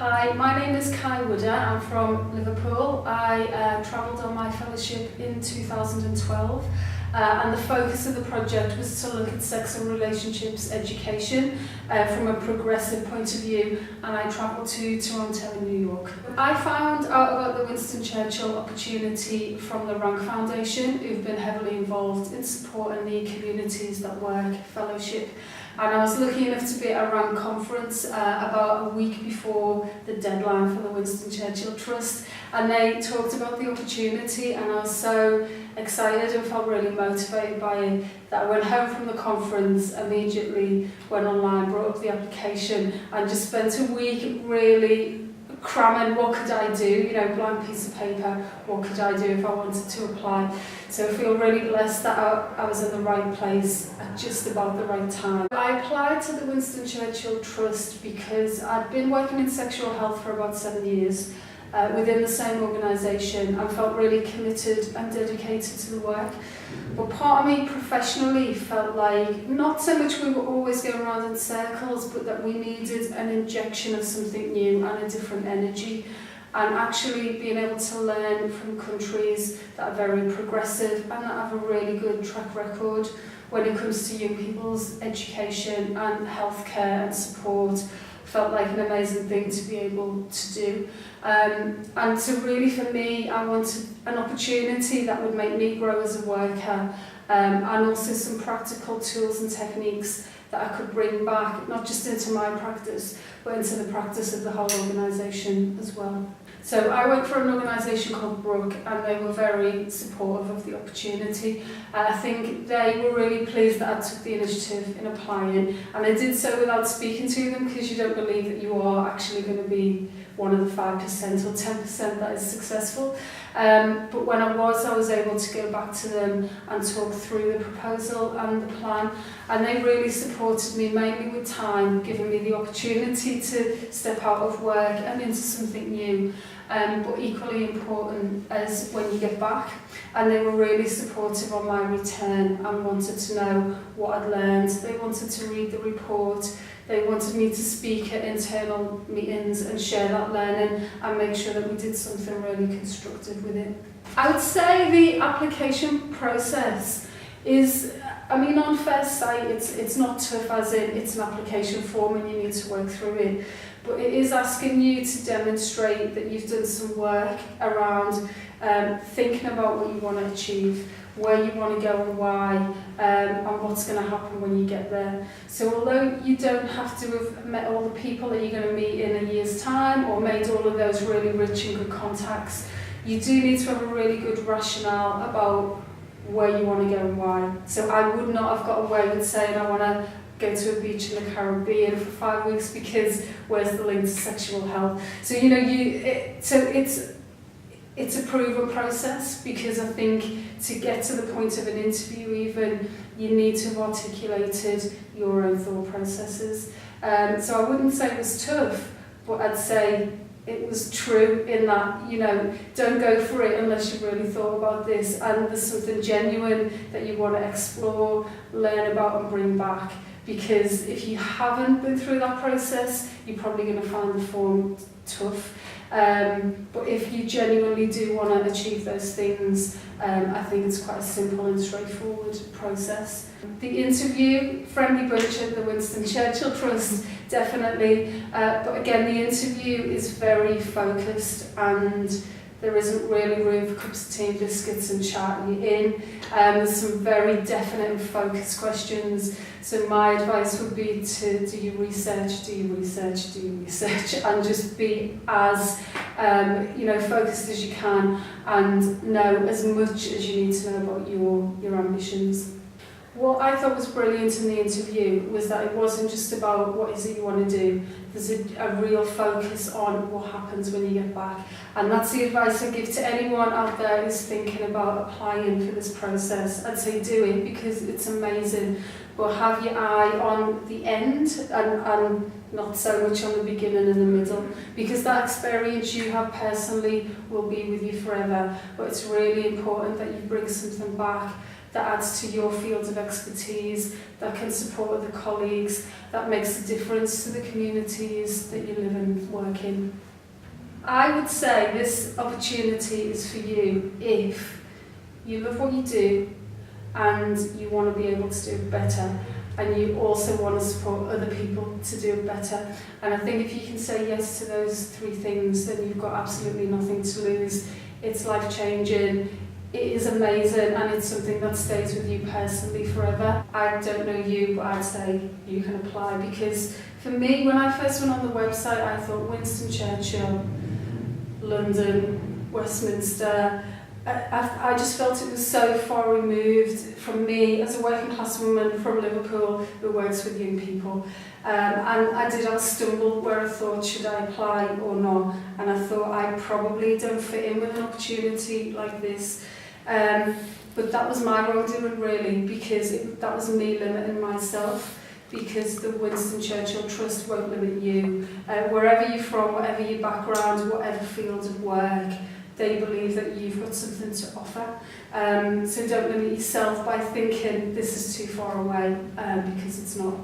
Hi, my name is Kai Wooder. I'm from Liverpool. I travelled on my fellowship in 2012 and the focus of the project was to look at sex and relationships education from a progressive point of view, and I travelled to Toronto and New York. I found out about the Winston Churchill opportunity from the Rank Foundation, who've been heavily involved in supporting the Communities That Work fellowship. And I was lucky enough to be at a Rank conference about a week before the deadline for the Winston Churchill Trust, and they talked about the opportunity, and I was so excited and felt really motivated by it that I went home from the conference, immediately went online, brought up the application and just spent a week really cramming what could I do, blank piece of paper, what could I do if I wanted to apply. So I feel really blessed that I was in the right place at just about the right time. I applied to the Winston Churchill Trust because I'd been working in sexual health for about 7 years within the same organisation and felt really committed and dedicated to the work. But part of me professionally felt like not so much we were always going around in circles, but that we needed an injection of something new and a different energy. And actually being able to learn from countries that are very progressive and that have a really good track record when it comes to young people's education and healthcare and support felt like an amazing thing to be able to do. And so really for me, I wanted an opportunity that would make me grow as a worker, and also some practical tools and techniques that I could bring back, not just into my practice, but into the practice of the whole organisation as well. So I work for an organisation called Brook, and they were very supportive of the opportunity. I think they were really pleased that I took the initiative in applying, and I did so without speaking to them, because you don't believe that you are actually going to be one of the 5% or 10% that is successful. But when I was able to go back to them and talk through the proposal and the plan, and they really supported me, mainly with time, giving me the opportunity to step out of work and into something new. But equally important as when you get back, and they were really supportive on my return and wanted to know what I'd learned. They wanted to read the report, they wanted me to speak at internal meetings and share that learning and make sure that we did something really constructive with it. I would say the application process is, on first sight, it's not tough, as in it's an application form and you need to work through it. But it is asking you to demonstrate that you've done some work around thinking about what you want to achieve, where you want to go and why, and what's going to happen when you get there. So although you don't have to have met all the people that you're going to meet in a year's time or made all of those really rich and good contacts, you do need to have a really good rationale about where you want to go and why. So I would not have got away with saying I want to go to a beach in the Caribbean for 5 weeks because where's the link to sexual health? So it's a proven process, because I think to get to the point of an interview even, you need to have articulated your own thought processes. So I wouldn't say it was tough, but I'd say it was true in that, don't go for it unless you've really thought about this and there's something genuine that you want to explore, learn about and bring back. Because if you haven't been through that process, you're probably going to find the form tough. But if you genuinely do want to achieve those things, I think it's quite a simple and straightforward process. The interview, friendly bunch at the Winston Churchill Trust, definitely. But again, the interview is very focused and there isn't really room for cups of tea and biscuits and chatting you in. There's some very definite and focused questions. So my advice would be to do your research, and just be as focused as you can and know as much as you need to know about your ambitions. What I thought was brilliant in the interview was that it wasn't just about what is it you want to do. There's a real focus on what happens when you get back. And that's the advice I give to anyone out there who's thinking about applying for this process. I'd say do it because it's amazing. But have your eye on the end and not so much on the beginning and the middle. Because that experience you have personally will be with you forever. But it's really important that you bring something back that adds to your field of expertise, that can support other colleagues, that makes a difference to the communities that you live and work in. I would say this opportunity is for you if you love what you do and you want to be able to do it better, and you also want to support other people to do it better. And I think if you can say yes to those three things, then you've got absolutely nothing to lose. It's life-changing, it is amazing, and it's something that stays with you personally forever. I don't know you, but I'd say you can apply, because for me, when I first went on the website, I thought Winston Churchill, London, Westminster. I just felt it was so far removed from me as a working class woman from Liverpool who works with young people. And I did stumble where I thought, should I apply or not? And I thought I probably don't fit in with an opportunity like this. But that was my wrongdoing really, because that was me limiting myself, because the Winston Churchill Trust won't limit you. Wherever you're from, whatever your background, whatever field of work, they believe that you've got something to offer. So don't limit yourself by thinking this is too far away, because it's not.